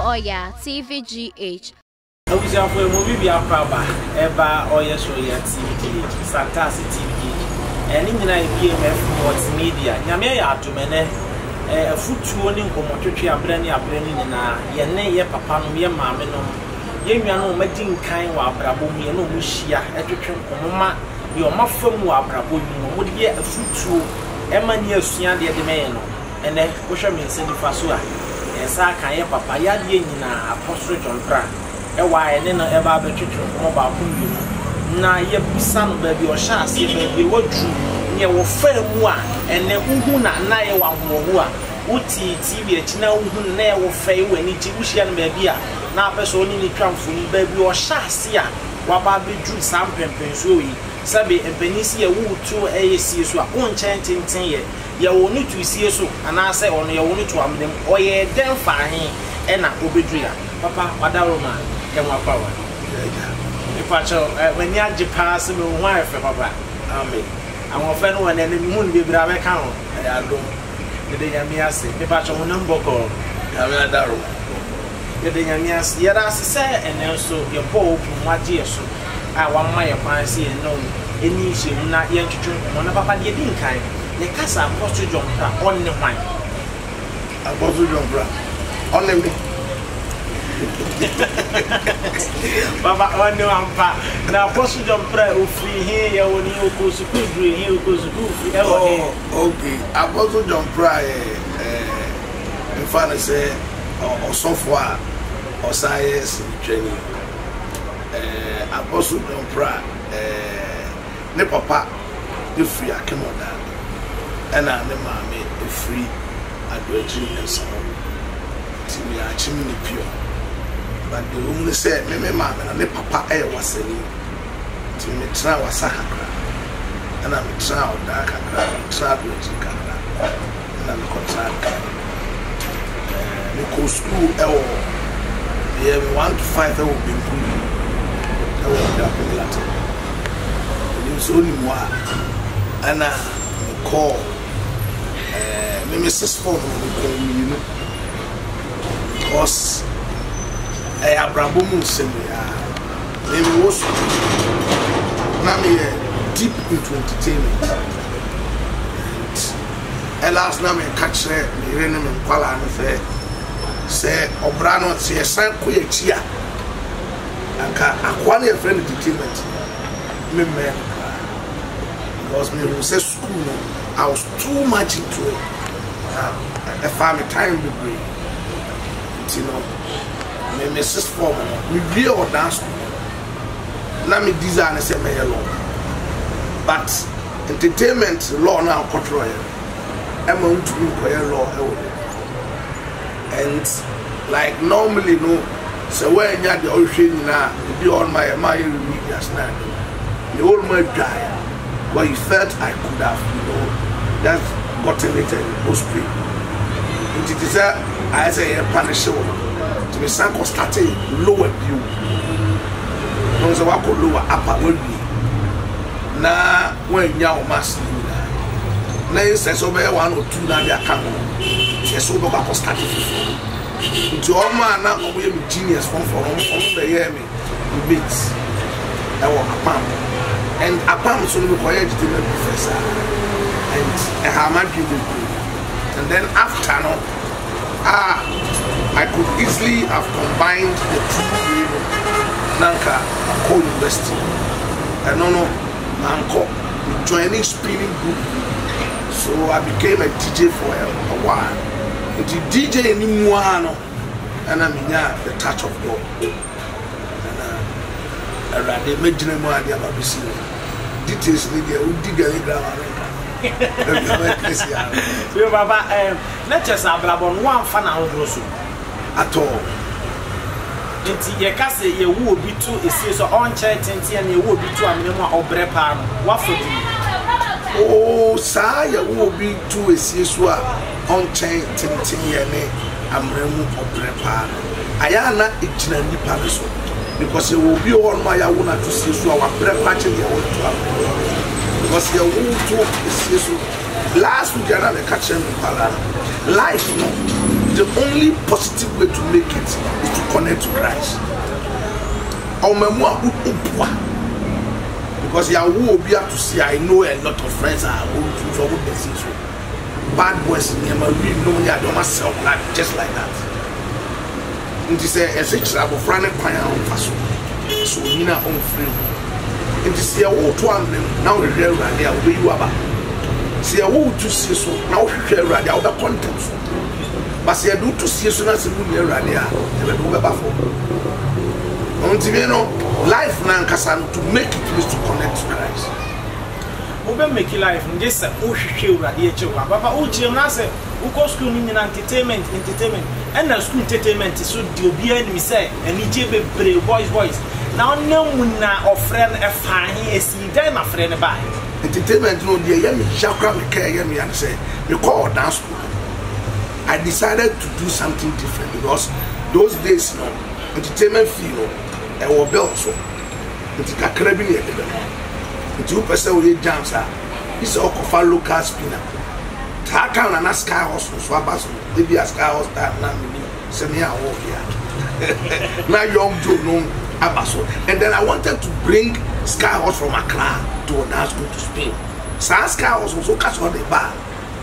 Oyaa, TVgh. I was out for a movie be a papa, Eba Oyaa TVgh, Santas TVgh, and in the PMF What's Media. Yamea to Mene, a foot tuning commentary and brandy a branding in a Yane, Papa, Mia Mamma, Yamiano, Metin kind while Brabumi and Mushia, Ethical Comma, your muffin while Brabumi, would get a foot to Emma near Sian de Demeno, and then Busherman Sandy Fasua. Esa kan papa ya de nyina apostle John Pra e wa ene no e ba betwetwe ko ba kundu na ye bisa no ba bi o sha ase ba bi wodru ne wo fa mu a ene uhu na ye wa hoho a uti TV e na uhu na ye wo fa e wani ti wuhia no ba bi a na apeso oni ni twamfo ni ba bi o sha ase a wa ba bedru sam pempen so yi sabe empenisi ye wutu e yesie so a on chen tenten ye ya wonu tu sie so anase ono ya wonu tu amdem oye den fa he e na obedua papa wadaro ma e nwa pawa ipacho mani age pass me ho afa papa amen awon fe no wane ne mu ne bebra be kan ho ya do de nyame ase ipacho ho na mboko ya me adaro de nyame ase ya da se ene so ye po opu waje so a wa ma ye kwan se no eni hye na ye ntwetwe mo na papa de din kan the casa Apostle John Pra on the wine. Apostle John Pra on the Baba on the one. Now Apostle John Pra who free here when you go to school, here goes to school. Oh, okay. Apostle John Pra, in fact, say or software or science training. Apostle John Pra, ne papa, the free accommoda. And I'm a mammy, a free adventure and so on. Timmy, I chimney pure. But the woman said, me, mamma, and the papa air was saying, Timmy Trow was a hacker. And I'm a trout, dark and traveling to Canada. And I'm a contract. Go school, they have 1 to 5 that will be good. That will be up in Latin. And it's only one. And I call. Mrs. Ford, because I have Rabomu Senia. Maybe also now me deep into entertainment. And last night I catch me rename and Kuala and say Obrano say San Kuya and acquire a friend entertainment. Me because me who say school. I was too much into it. I found the time to breathe. You know, my Mrs. Foreman, we real dance. Let me design and say, my law. But entertainment law now control. I'm going to be law. And like normally, no, so when you're the ocean now, you be on my media stand. The old man died. But you felt I could have, just gotten it in history. It is I say a punish to be sank or starting lower view. Those are what lower upper will be. Now, when you must now, you say so by 1 or 2 now, they are coming. Yes, over back or starting. To all man now, we have genius from the year me, beats. I walk a pump. And upon so required professor and a hammer and then after no, I could easily have combined the two Nanka co-university and I'm joining spinning group, so I became a DJ for a while. But the DJ anymore and I'm in the touch of God. They made you more idea about this. Details, they would dig a grammar. So, Baba, let's just have one fan out at all. Your castle, you will be too a series of on church and you will be too a minimum of brepan. What for you? Oh, sir, you will be too a series of on chain tinting and remove of brepan. I am not a generally palace. Because it will be all my own to see so our bread patching your own because your own talk is so last week I catch him in Pala. Life, no. The only positive way to make it is to connect to Christ. Because you will be able to see, I know a lot of friends are going to do this. Bad boys in here, we know I don't myself like just like that. It is a six of friend on fast. So we are on free. It is a war to one now we hear radio where you are. See a war to see so now we hear radio the content. But see a do to see so as we hear radio, they will go back for. Life now to make it is to connect to Christ. We make life and just show radio. But Uchi say, who school in entertainment, and now school entertainment is so do be enemy say, and he boys. Now no one or friend a fine is them a friend by entertainment. No, dear, yummy, chakra, me care me and say, you call dance school. I decided to do something different because those days, no entertainment feel. I will build so. It's a carabinian. It's 2% with jams. It's all of our local spinner. Takan and a sky horse from Swabas, maybe a sky horse that send me a walk here. Now, young Joe known Abaso. And then I wanted to bring sky horse from Accra to a dance school to Spain. So, sky horse was so cast on the bar.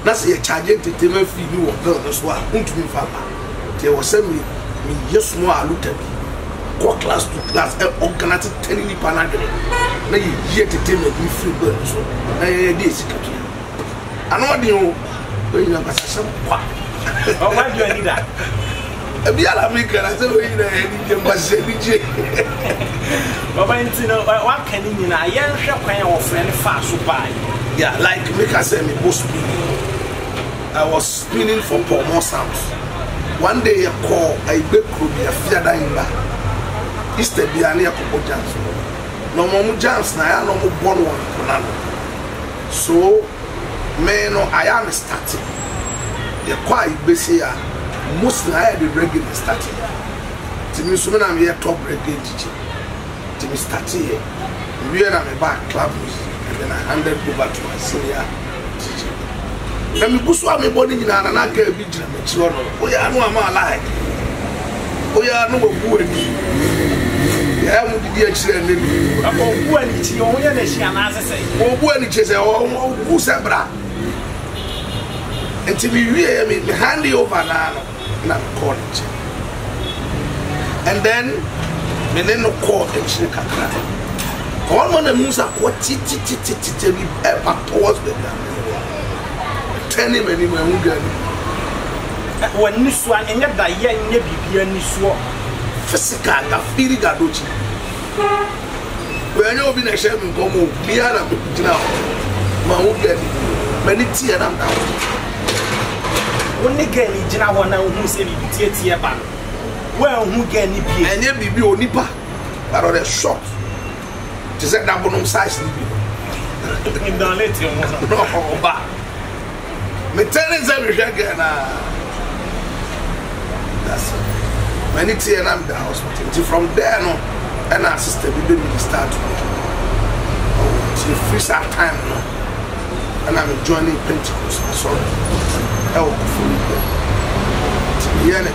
That's a charge entertainment fee. You will build the swap. There was send me just more looked at me. Class to class, organized 10 in Panagre. Now you hear to tell me free bird. So, I did it. I know you when you have some quack. Oh, why do I need that? A Biala maker, I said, what can you know? I am shop or friend fast to buy. Yeah, like make us say me both spinning. I was spinning for Pomo Sounds. One day I call a big crew, a fear dying back. Easter be a near Coco Jams. No more jams, I no more born one. So, man, I am starting. The quiet busy, mostly I had the regular starting. To me, so I'm here top reggae teaching. To me, starting here. We are a back club music, and then I handed over to my senior teacher. Let me push on my body in an anaka vigilance. Oyaa, no, I'm alive. Oyaa, no, good. Yeah, I'm with the excellent. I'm going to you. Oh, when it is a who sabra. And to be real, me hand you over now, college. And then, me then no call and she can cry. All when the Musa what titty ever towards the turning many men who get when this one and yet that young baby and this war. Physical, the feeling I do. When you've been a shame in Como, Liana, now, my own get many tea and I'm down. When they get it, Jana, one who say tea about. Well, who get it, and yet be only pa, but on a shot. To set that bonum size, don't let him no back. Me telling them again, that's it. Many tea and I'm the hospital. From there, no, and our sister we didn't start. She frees our time, no, and I'm joining Pentecost. Sorry, help fully there. Yeah, and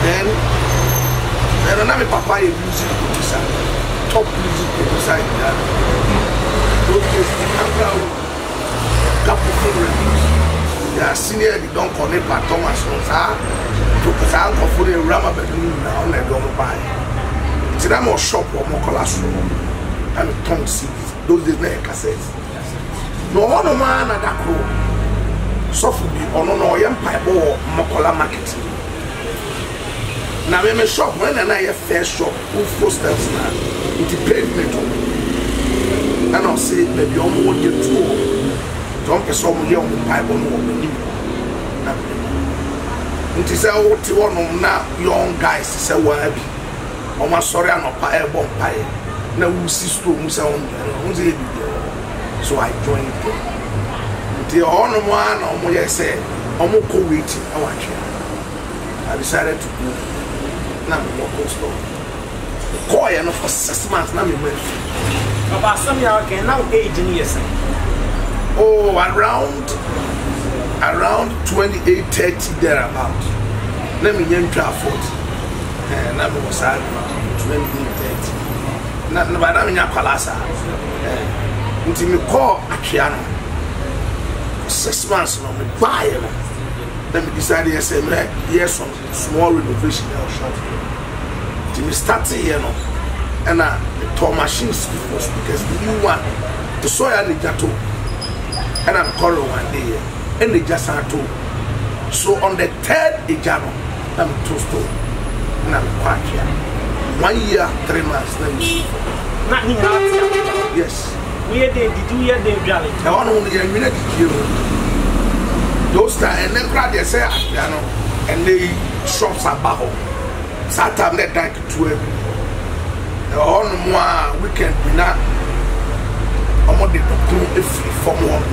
then I don't have a papa music producer, top music producer. Those days, couple of reviews. They are senior, they don't connect by Thomas because I go for the rubber balloon now and I don't buy. It's a more shop or more cholesterol and tongue seeds. Those days, they cassettes. No one man at that crew. Softly or no empire or Mokola marketing. Now, I'm a shop when I have first shop who first steps now. It paid me to. And I'll say, maybe I'm more than two. Don't be so young Bible no. It is a one now young guys say well be. Almost sorry I'm not pie bomb pie. Now we see stone so I joined them. The honor one almost say almost co waiting. I decided to go. Now I'm walking store. Call for 6 months now me wait. About some year okay now 8 years. Oh, around 28:30 thereabout. Let me enter 40. And I was at 28:30. Not about me, Palasa. Until me call Akiano. 6 months, no, me buy him. Let me decide, yes, yes, some small renovation shop. Till me start here, no. And the tour machines because the new one, the soya nijato. And I'm calling one day, and they just had to. So on the 3rd Ejano, I'm toasted. And I'm quite here. 1 year, 3 months, let me. Nothing else. Yes. Did you hear the reality? I want to get a minute to those times, and then crowd they say, and the shops are back. Saturday, they thank you to every. On more weekend, we not. I'm on the doctor for more.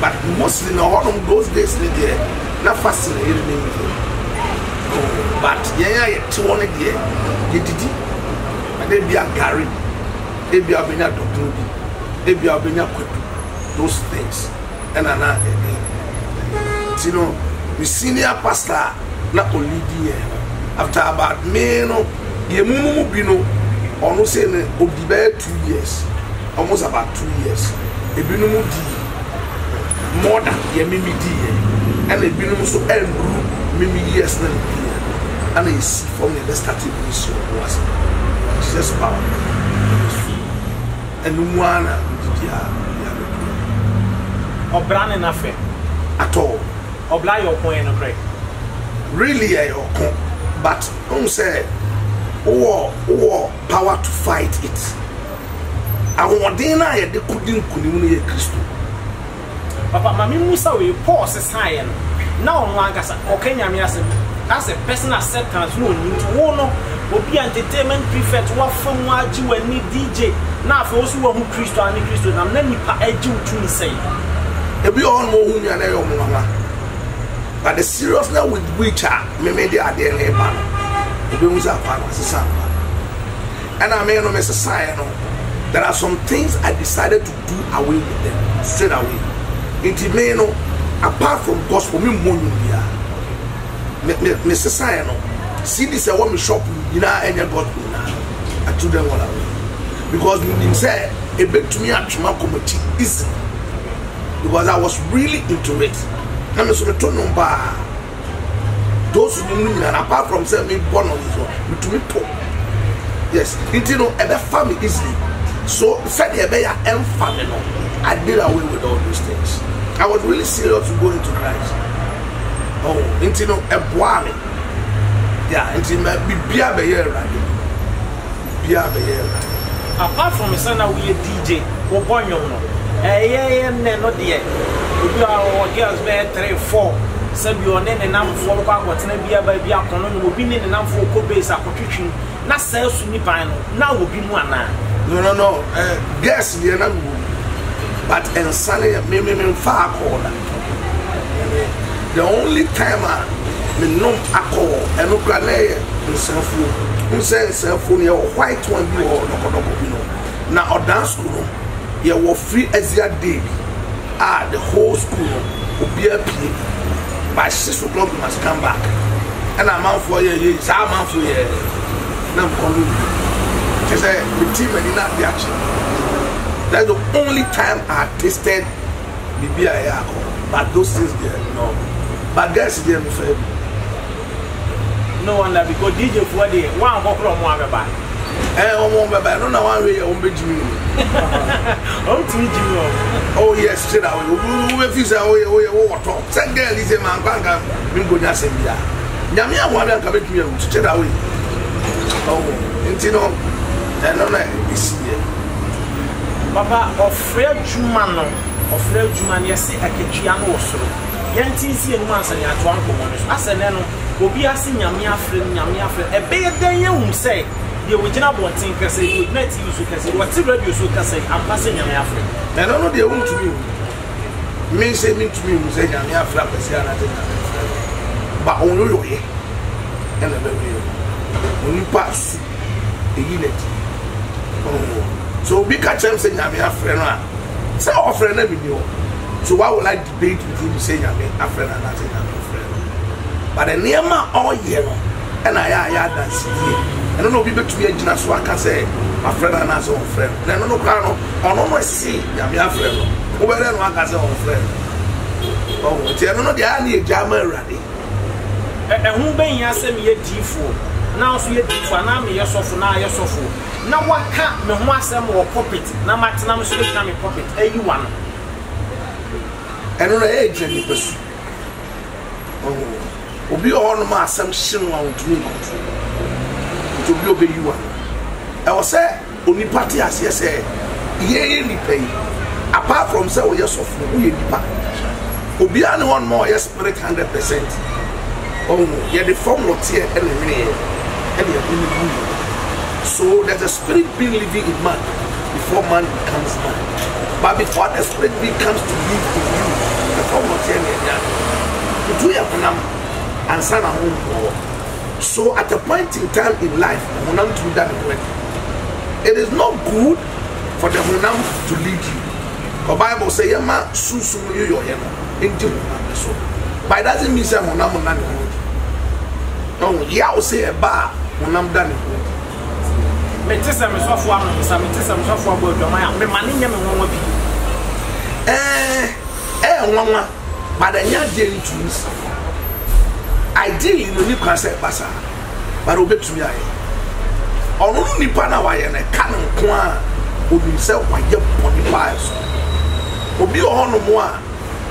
But mostly in all of those days, they not fascinating me. But yeah, 200 years, you did it. And they be a Gary, they be a Bina doctor, they be a Bina quick. Those things. And you know, the senior pastor, not only after about me, no, ye mumu bino, almost saying, Obibe 2 years, almost about 2 years. A binumu more than ye mimi and a binumu so mimi years and I see from the starting mission was just power and one or brand enough at all. Or blind your point, okay? Really, but don't say, oh, power to fight it. I want dinner, they couldn't Christo. Papa, Mammy Musa will pause a sign. Now, Lancasa, or Kenya, as a personal acceptance, no need to honor will be entertainment prefect. What from what you and me, DJ. Now, for those who are Christo and Christo, and let me edge you to me say. If you all know whom you are, but the seriousness with which I made the idea in a banner, the rooms are part of the sun. And I may not miss a sign. There are some things I decided to do away with them straight away. It may know, apart from gospel, me monument. Mr. Sayano, see this a woman shop, you know, and you got me now. I told them all away. Because we didn't say a bit to me at my committee easy. Because I was really into it. I'm a sort of number. Those who knew me, and apart from saying me born on this one, to me talk. Yes, you know, a family easily. So, said a bear and family. I did away with all those things. I was really serious to go into Christ. Oh, you know, a boy. Yeah, and it might be beer by year, right? Beer by year. Apart from a son, we a DJ, or born young. Yeah, not yet. We are girls, 3 4. Said you are then and for what's never be a baby. Will be in an for co-base acquisition. Not sales to me, now will be one. No. Guess the number. But and Sunday, maybe far corner. The only time I know I call and look at the cell phone. Who says cell phone? Your white one, you know. Now, our dance school, you were free as your day. The whole school will be a play. By 6 o'clock, you must come back. And I'm out for years. I'm out for years. Now, I'm calling you. She said, the team and not the action. That's the only time I tasted the beer. But those things there, no. But guys, they are fair. No wonder because DJ for the one go from one baba. I don't know one way on Benjamin. Oh, yes, straight away. We refuse away. Talk. Send girl is a man. Banga. Bingo just say, yeah. Yamia one can come to you straight away. Oh, you know, I don't know this year. Papa, of Fred Jumano, of Fred Juman, yes, I can see also. Yantis and once and at one common. As an enemy, will be asking Yamia friend, a bear than you say. The original one thing can say, you met you so can say, whatever you so can say, I'm passing Yamia friend. I don't know the own to you. Me say me to me, say Yamia friend, but only your way. And a baby, when you pass the unit. Oh. So big catch him saying I'm your friend. say our friend na me ni o so why would I debate with him saying I'm a friend and not saying I'm a friend but the neema all year and I dance I don't know people to be a gina so I can say my friend and not so friend then no no no see I'm your friend over there no I can say on friend oh I don't know the any jama ready and who been ya say me a tifo now so ye tifo na me yesofo na yesofo na waka me ho asem wo puppet na matenam so na me puppet ayi one and on age and person oh obi on ma asem hye no a to me to be obey you one I was say oni party as yes say ye ni pay apart from say we yesofo we nipa obi an one more yes spirit 100% oh yeah the formula here and so there's a spirit being living in man before man becomes man but before the spirit becomes to live in you the formula here to do your honam and son home so at a point in time in life honam to do that it is not good for the honam to lead you the Bible say yama susu you your yama into so but that doesn't mean say honam na no yeah say a bar honam done me tese me so fo am me tese me so fo abo do ma me mane nya me wonwa bi nwanwa but anya dey introduce ideally no ni kwa say basa but obetumi aye onu nipa na wa ye na kan nko a obi se wa ye body bias obi ohonu mo a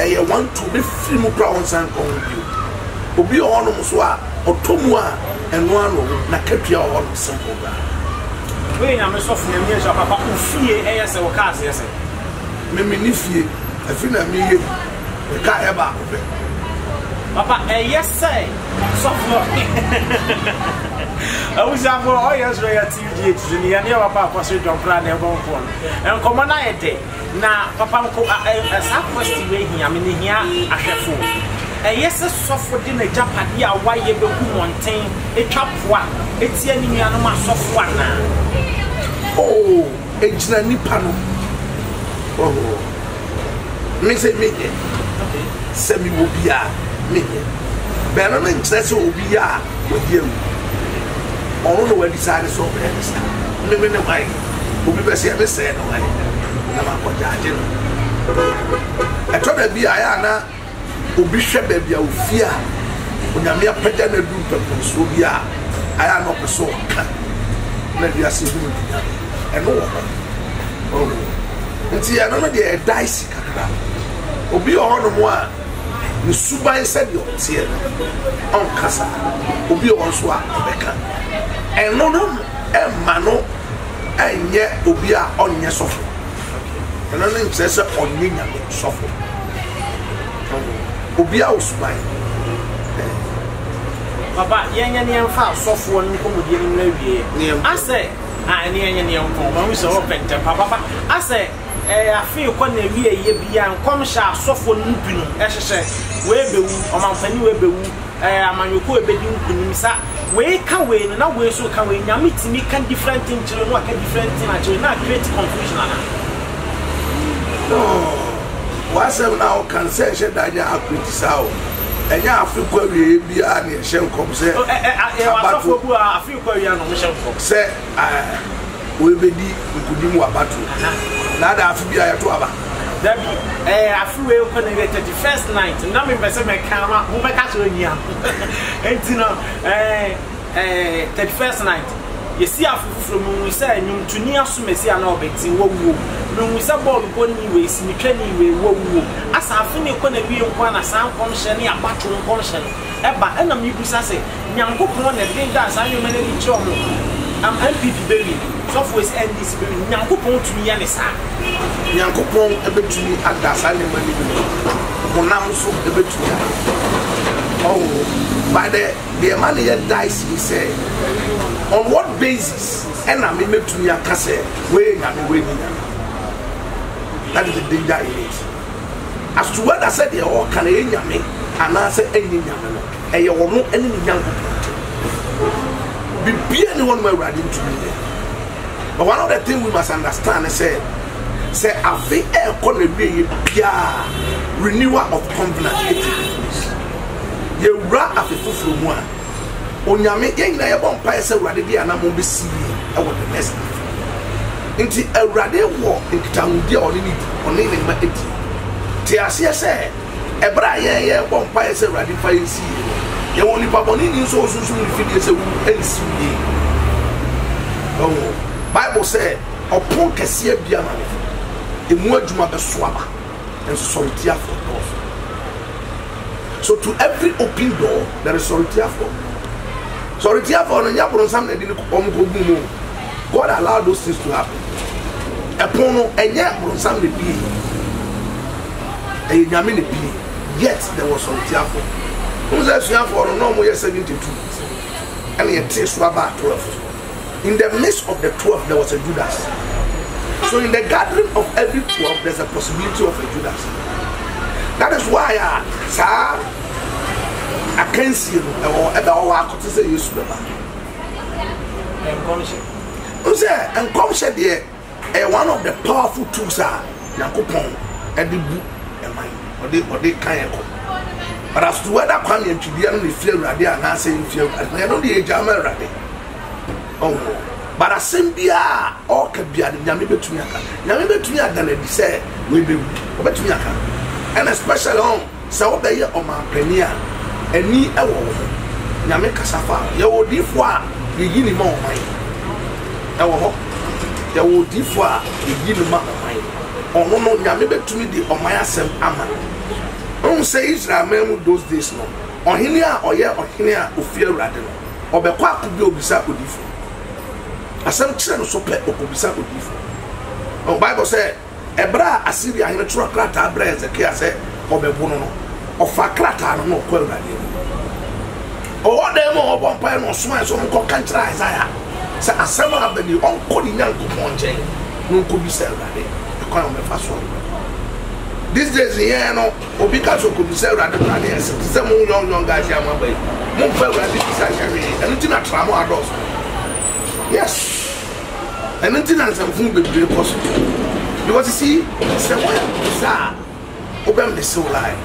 eye want to be free mu pra on san kon bi obi ohonu mo so a otomu a eno ano na katua ohonu simple bra we nya me so fu na mi so papa ufie eye se wo ka se me ni fie afina mi ye ka e ba ko papa eye say so for Oyaa for Oyaa TVgh ni ya ne papa ko so John Plan e bon ko en komo na ye de na papa ko sa posti we hia me ne hia ahwefo yes so for di na japade a waye be ku monten etwapoa etia ni nua no ma so fo ana oh ejina nipa no oh me say me okay say me wo bia me be na me say obi a odi all the way decide so be me why obi be say me say no why na ma ko jaaje no e to da bia ya na obi hwe ba bia ofia onyame apagya na du pepon so bia aya no so ka na bia se du bia e no oh nti ya no de dice kakra obi ono mo a ni suban se de otie on kasa obi on so a beka eno no e ma no enye obi a onye sofo eno no nche se onye nyame sofo obi a osuban papa yenye ne emfa sofo no komodie ni na wie ase ani yenye ne emfa ma hu se o pente papa ase afi ko na wie ye bia nkom sha sofo no binu ehhehye we bewu omanfani we bewu amanyoko ebedi nkunim sa we ka we no na we so ka we nyame timi kan different thing chiro no aka different thing na chiro na create confusion na no wasem now can say she da ja criticize enya afriko we bia na ehye nkom se wasofo bu afriko we na mo hye nkom se we bedi nkunim wa batu na da afi bia ya to aba Dabi afi we ko na 31st night na me pese me kama mo be ka so nyia enti no 31st night yesi afi from mu say nyum tuni aso mesi ana obeti wo mu say ball ko ni we si ni twa ni we wo asa afi ne ko na wie nko na san kom hye ne abato nko hye eba na me busa se nyankopon na de da san nyum na ni cho mo am MPP baby so for is NDC baby nyankopon tumi ya ne sa nyankopon ebetumi adasa ne mani bi honam so ebetumi oh by the man here dice he say on what basis and I mean to me akase we ni that is the danger in it as to what I said the all can nyame and I say any nyame no e ye wono ene ni nyankopon be anyone where ready to me. But one of the things we must understand is say say afi e ko na be bia renewal of covenant ye wura afi fufuru mu a onyame ye nyina ye bon pa say urade bia na mo be si e wo the next nti urade wo nkitahudi a oni ni ma eti ti ase say ebra ye bon pa say urade fa si ye woni paboni ni so ni fidie say wu ensi ye oh Bible say upon kese bia ma emu adwuma be soaba and solitaire for doors. So to every open door there is solitaire for. Solitaire for no nyabro sam na dini ko God allowed those things to happen. Upon no enye bro sam na bi e nyame na bi yet there was solitaire for. Who says solitaire for no more 72 and it takes about 12. In the midst of the 12 there was a Judas. So in the gathering of every 12 there's a possibility of a Judas. That is why I can't see you or I could say you should have. And come there one of the powerful tools are Yakupon and the book and mine or they can't come. But as to whether come and to be only feel ready and I say feel I know the age I'm ready. Oh, but as Sembia or Kabia, Yami Betumiaka, Yami Betumiaka, they say, we be Betumiaka, and especially on South Day of my premier, and me a woman, Yami Casafa, you will defwa, the Yinima of mine. You will defwa, the Yinima of mine. Or no, Yami Betumi, the Omaya Sem Aman. Don't say Israel memo those days no. On Hinia or yeah, or Hinia, who fear rather, or be quite to be obisa Udifo. Asem kire so pe okobisa odifo. The Bible say ebra Assyria hin tro krata abra Ezekiel say obebo no ofa krata no ko awurade. O dem o bon pa no so so ko kantra Isaiah. Say asem of the on ko ni nyankopon nchen no ko bisa awurade. E kwa me fa so. These days here no obi ka so ko bisa awurade na dey say mo young guys ya ma bai. Mo fa awurade bisa hwe. Enu ti na tramo ados. Yes, and until I'm food be possible. Because you see, say what bizarre. Obey the soul lie.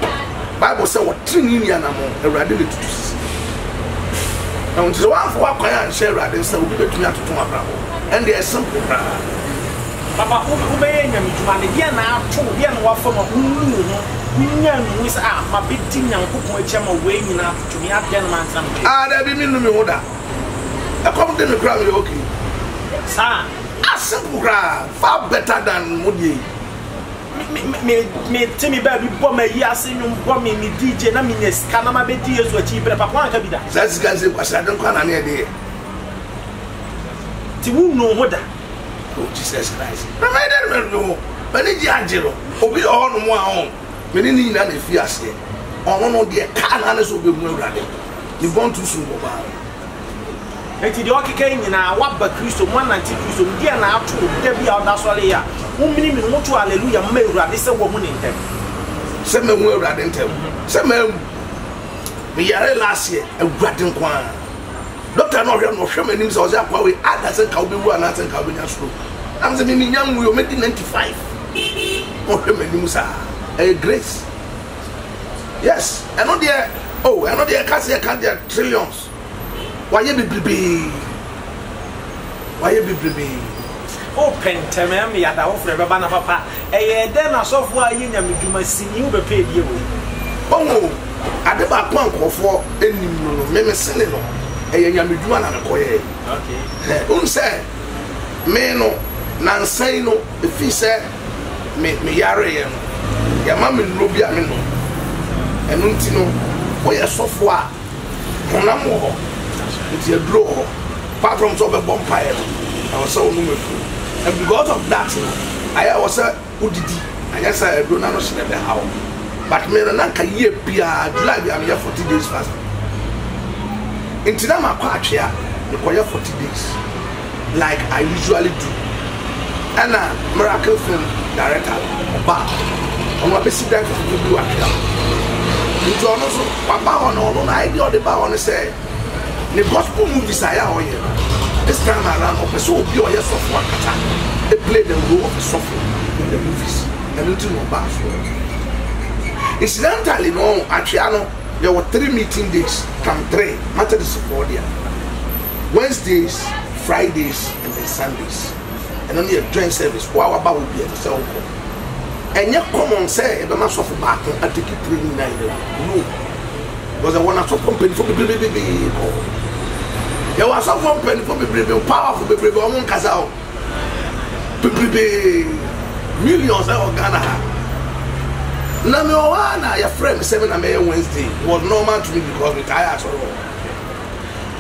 Bible say what training ya na mo erade le tutu. Now until one for what can share erade say we be tumi atoto abrabo. And there is simple bra. Papa obey nyam djuma ne dia na ato dia na wa fama hunu no. Nya nu is ma be di nyankopon achama we nyina tumi aden man sam. There be me no me hoda. I come to the crowd, okay. Sir, a simple crowd, far better than Moody. Me, Timmy Baby, bomb a year, sing bombing me DJ, and I mean, yes, Canama Betty is what you better Papa can be that. That's because it was I don't come near there. Timu no what? Oh, Jesus Christ. I don't know. But it's Angelo, Obi on one. Many need any fears here. On one of the canals will be running. You want to soon go by. Eti di okike nyina waba Kristo mo na anti Kristo ndi na ato da bia oda sole ya wo mini mi mo to hallelujah ma Awurade se wo mu ne ntem se me hu Awurade ntem se me yare last year Awurade nkwa doctor no hwe manim se o se akwa we ada se ka obewu ana se ka obenya stroke am se me nyam we o medi 95 o hwe manim sa grace yes and no there oh and no there ka se ka there trillions. Why you be baby? Oh, pentemem, me at our friend Bana Papa. Then I saw why you must see you be paid you. Oh, at the back one for any memesino. Yamiduma and a coye. Okay. Unse, meno, Nansano, if he said, me yare, Yamam Rubia Mino, and Untino, where so far, Monamo. It's a draw, apart from some vampire. I was so number 2. And because of that, I was a Udidi. I guess I don't know the how. But me and Nanka year Pia, July, I'm here 40 days fast. In Tinama Quachia, you require 40 days, like I usually do. And a miracle film director, Oba, on what basic that to do actually. Into also, Papa on idea of the bar on the say. The gospel movies are here. this time around, so be or yes of one kata. They play the role of a software in the movies. And until no bad. Incidentally, no, actually, there were 3 meeting days. Come 3. Matter is for there. Wednesdays, Fridays, and then Sundays. And only a joint service. Wow, about will be at the cell. And yet, common say, if I'm not suffer back, I take it pretty nice. No. Because I want to company for the baby. There was a company for the baby, powerful baby, among Kazao. Millions of Ghana. Namiwana, your friend, 7 Wednesday was normal to me because we tired.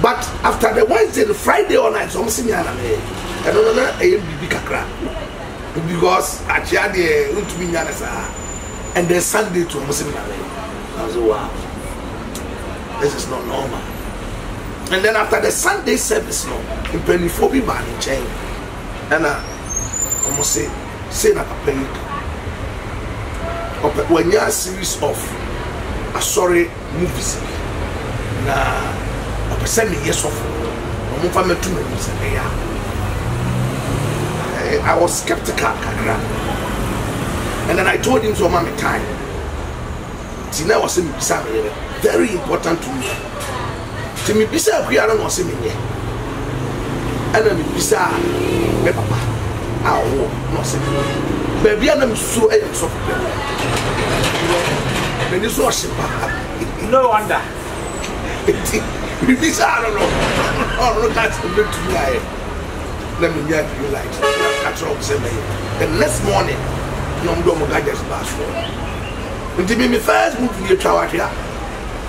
But after the Wednesday, the Friday or night, some senior and I don't know a big crack because I had and then Sunday to Muslim. I was wow, this is not normal. And then after the Sunday service, no, in Pennyphobia man in chain, and I almost say that I paid. When you are a series of sorry movies, na send me yes of I was skeptical, and then I told him to my time. Tina was saying very important to me. To me, Bisa, we are not saying me. And then Bisa, me papa, I not saying. Baby, I'm so no wonder. I don't know. Oh, that's a bit too high. Let me get you light. The next morning, no more gadgets pass for. Until me first move to the tower here.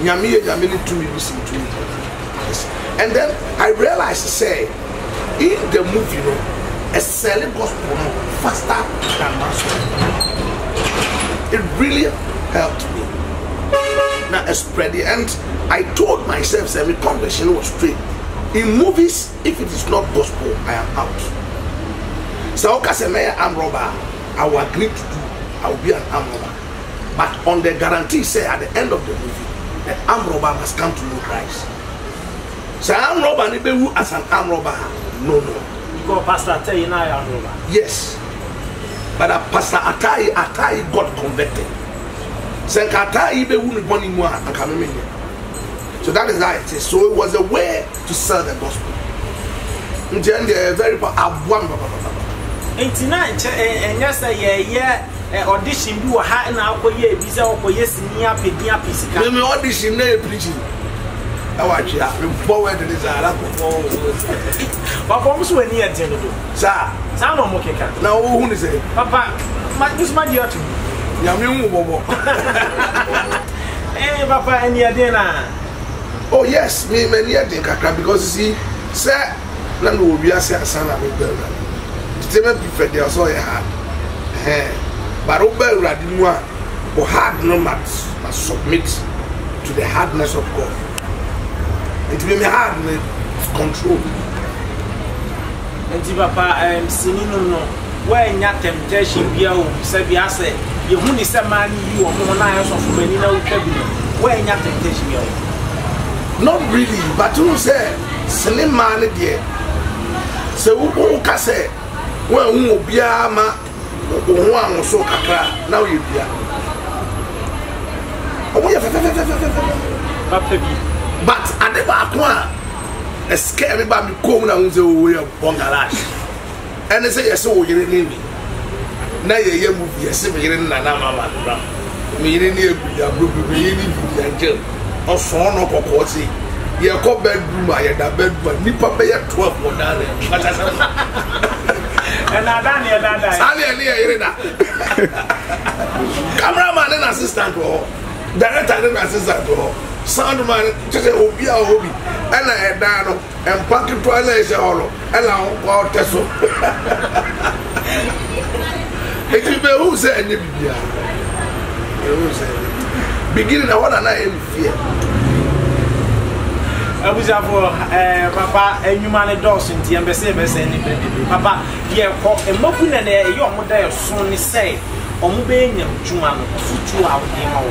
Yami to me listen to it. And then I realized to say, in the movie, you know, a selling gospel faster than master. It really helped me. Now I spread it, and I told myself that the conversation was straight. In movies, if it is not gospel, I am out. So okay, I'm robber. I will agree to do. I will be an arm robber. But on the guarantee, say at the end of the movie, the arm robber must come to know Christ. So arm robber, as an arm robber, no. Because Pastor Atai now arm robber. Yes. But Pastor Atai got converted. So that is how it is. So it was a way to sell the gospel. And then they are very and yes, audition do a hat now for ye, visa or yes, near Pedia Pisica. Let me audition there preaching. I watch you forward to this. But almost when near General. Sir, sound on Mokeka. Now, who is it? Papa, my dear to me. Yamu Bobo. Eh, Papa, and your dinner. Oh, yes, me, many because you see, sir, none will be a son of a girl. The Prefect, they also had. But Ober Radinwa or hard no must submit to the hardness of God. It will be hard with control. And Papa, I am singing no. Where in your temptation, Sabia said, you only said man, you are more nice of many no cabin. Where in your temptation, not really, but you say, Slim man, dear. So, who can say, well, who will be a man? One so now you be. But at the back one, a scary baby come down the way of Bongalash. And they say, yes, so you're in me. Now you move your sibling in Nanama, meaning you're angel or son of a courtesy. You're called bedroom, I had a bedroom, Nippa Bay at 12 more down there. And I done here, cameraman and assistant, or director and assistant, or soundman, just a hobby, and I had done and pocket toilet, and I'll go out. It will be who said, beginning of what I am fear. I was Papa, and you man a Dawson, the embassy, Papa, dear, and Mopin and a young mother soon say, or moving Juman, 2 hours in our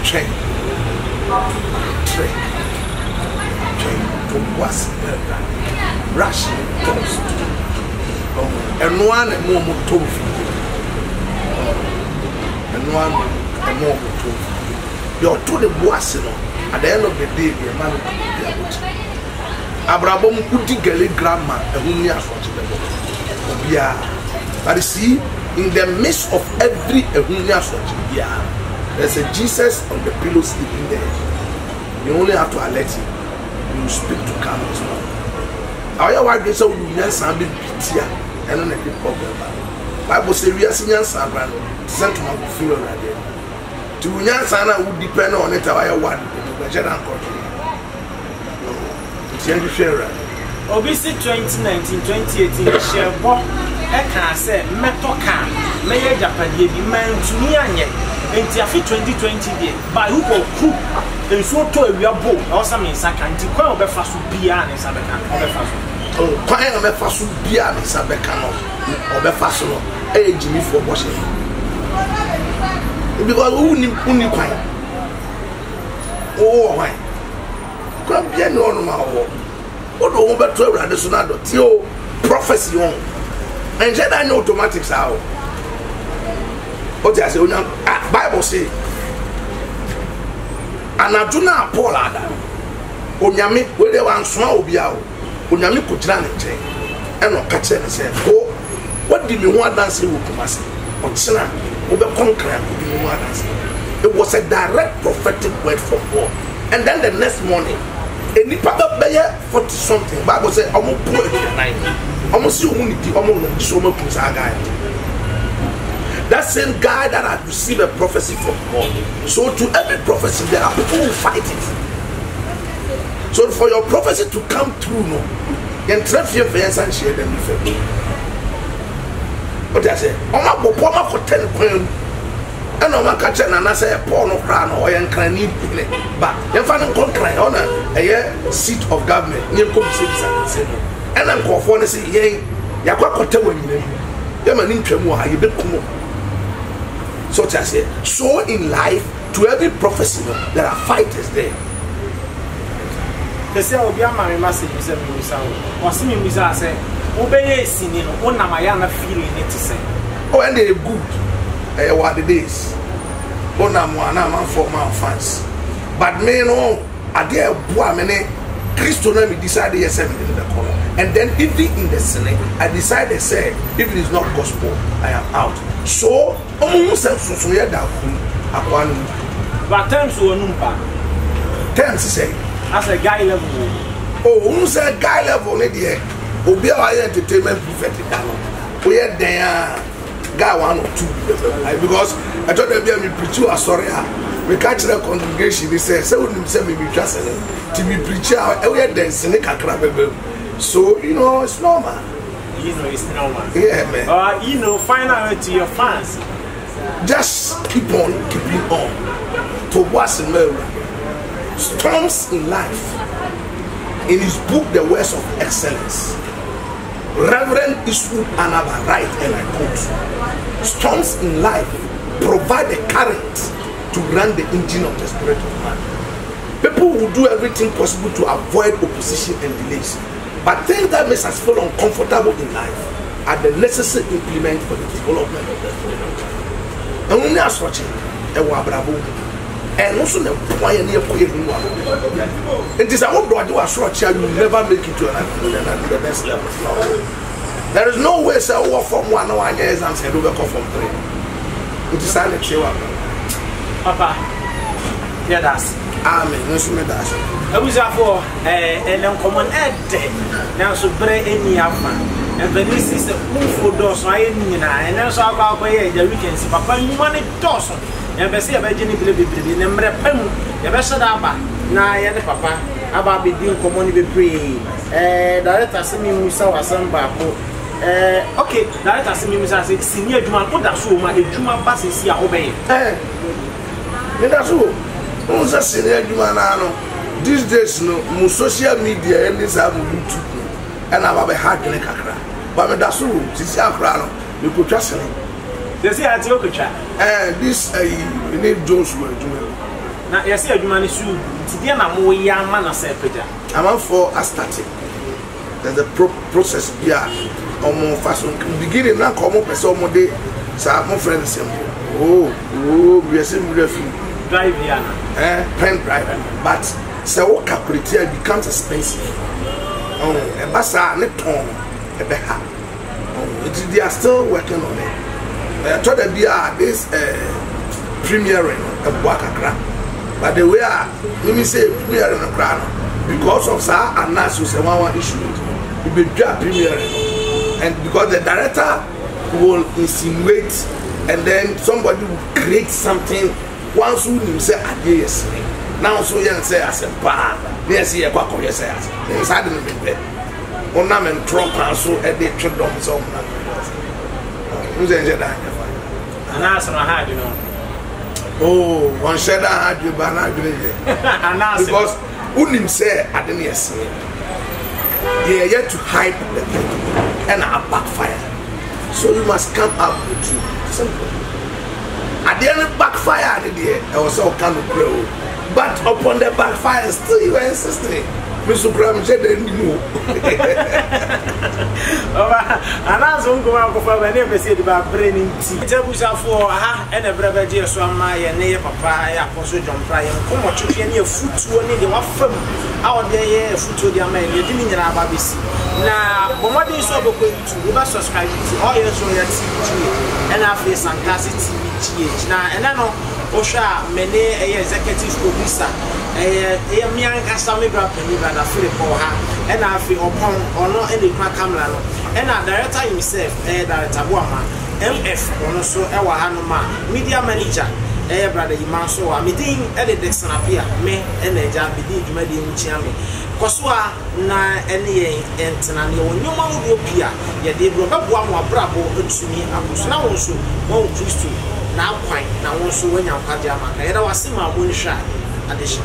train. to was rush toast. And one and more toast. And one and more toast. You're to the boissino at the end of the day, the man will be Abraham could get grandma and whom he has watched the but you see, in the midst of every there's a Jesus on the pillow sleeping there. You only have to alert him. You speak to calm as well. Our wife is so you and be here and on a big problem. Bible says we are senior son, sent to my funeral again. To Yansana would depend on it. I want the general country. It's young share. Obviously 2019, 2018, share what I can say, Metoka, Mayor Japan, man to me and Tiafi 2020 by who go cook and so to a boat or some in Sakanti, quite a fast beyond Sabakan or Befaso. Oh, quite a fast beyond Sabacano or Befaso, a Jimmy for washing. Because only quite. Oh, why? Come here, no, no, what do over 12 rather sonado? Tio prophecy on. And said I know automatics out. What I say, Bible say, and I do not Paul Adam. Onyami, where they want small Oyaa, Onyami could run and change. And no catch and said, oh, what did you want dancing with Kumasi? On Sina, over conquer, it was a direct prophetic word from God. And then the next morning, a nipa bear 40 something. Bible said, I'm going to put it in the night. Almost you only the almost so much guy. That same guy that had received a prophecy from God. So to every prophecy, there are people who fight it. So for your prophecy to come true, no, you can your friends and share them with you. But I say, I'm not going for 10 pounds. And I'm not catching and I say a porn of crown or a cranny. But you're finding contract on a seat of government. You come to and I'm going for to say, yea, you're quite when you're an interim or you become. So I say, so in life, to every prophecy, there are fighters there. They say, Oyaa, my message is a sound. Or see me, Miss, I say, obey a singing, one of my feeling it to say. Oh, and they're good. What it is. One man for my fans. But me no, I dare boy many Christian me decided yes in the corner. And then even in the Senate, I decided say if it is not gospel, I am out. So almost so yeah that but times we number. Times say as a guy level. Oh, almost a guy level there. Oyaa entertainment prefect down. We are there. Guy 1 or 2 because I thought they'd be able to preach you a story. We catch the congregation. They say, "So we say we trust to be preacher. We are dancing so you know it's normal. You know it's normal. Yeah, man. You know, find out to your fans. Just keep on keeping on. To what's in Mary. Storms in life. In his book, The Words of Excellence. Reverend Isu Anaba write, and I quote, storms in life provide the current to run the engine of the spirit of man. People will do everything possible to avoid opposition and delays, but things that makes us feel uncomfortable in life are the necessary implement for the development of the spirit of man. And when they are searching, they will bravo. And also the point near it is a whole broad you are structure, you never make it to the next level. There is no way say work from 1 year and say over from 3. It is silent show up. Papa, yeah, that's amen. No so that's. I was for and common ed now so break any afa. And this is a move for doors, and also about the weekends. Papa, you want it doors. And I say about Jenny Billy, and Pem, the best of Abba, Naya, Papa, Abba be doing common be free. Director Simi Musa was some bapo. Okay, Director Simi Musa said, Senior Juman, put that so my Juma passes here obey. That's all. Who's a senior Jumanano? These days, no social media and this have YouTube. And I have a hard like a crack. But that's all. This is a crown. You could trust me. They say I took a chat. And this, you need Jones were doing. na yesi adwuma ne su ti dia na mo ya ma na se peja I'm for a static. There's a process here. Fashion beginning now come up as some day. So my friends oh we are seeing drive here pen drive, but so calculate it becomes expensive. Oh, a basa ne ton a beha. Oh, they are still working on it. I thought that this premiering a Wakakra, but the way let me say premiering a crown because of that analysis and one issue it will be premiering, and because the director will insinuate and then somebody will create something once who say yes now so you say as a bar yes here kwa ko yes as inside the be ornament drop so e dey treat them so who's enjoy that and as no hard you know oh one share that hard you ba na agree because unim say adeni yes they are yet to hype the thing and a backfire, so you must come up with truth. Simple. At the end of backfire, I was all kind of grow. But upon the backfire, still you are insisting. Mr. Graham said, "No." And as I'm going to go, I never said about bringing tea. Jabusa for and a brother, so my near papa, I also jump Brian. Come on, to any food to any of out there, food to their man, you didn't have a BC. Now, what is over going to subscribe to Oyaa TVgh and I face fantastic TVgh. Now, and I know Osha, many executive producer. Me and Gangster and I feel for her, and I feel upon or not any camera, and our director himself, Director Wama, MF, also our Hanoma, media manager, brother Imanso, I'm meeting Eddie Dixon appear, me and a job did Medi Chami. Koswa na any entanani on your mouth will appear, yet they broke up one more bravo to me, I was now also one Christian, now quite, now also when you're Pajama, and I was in my moon shine addition.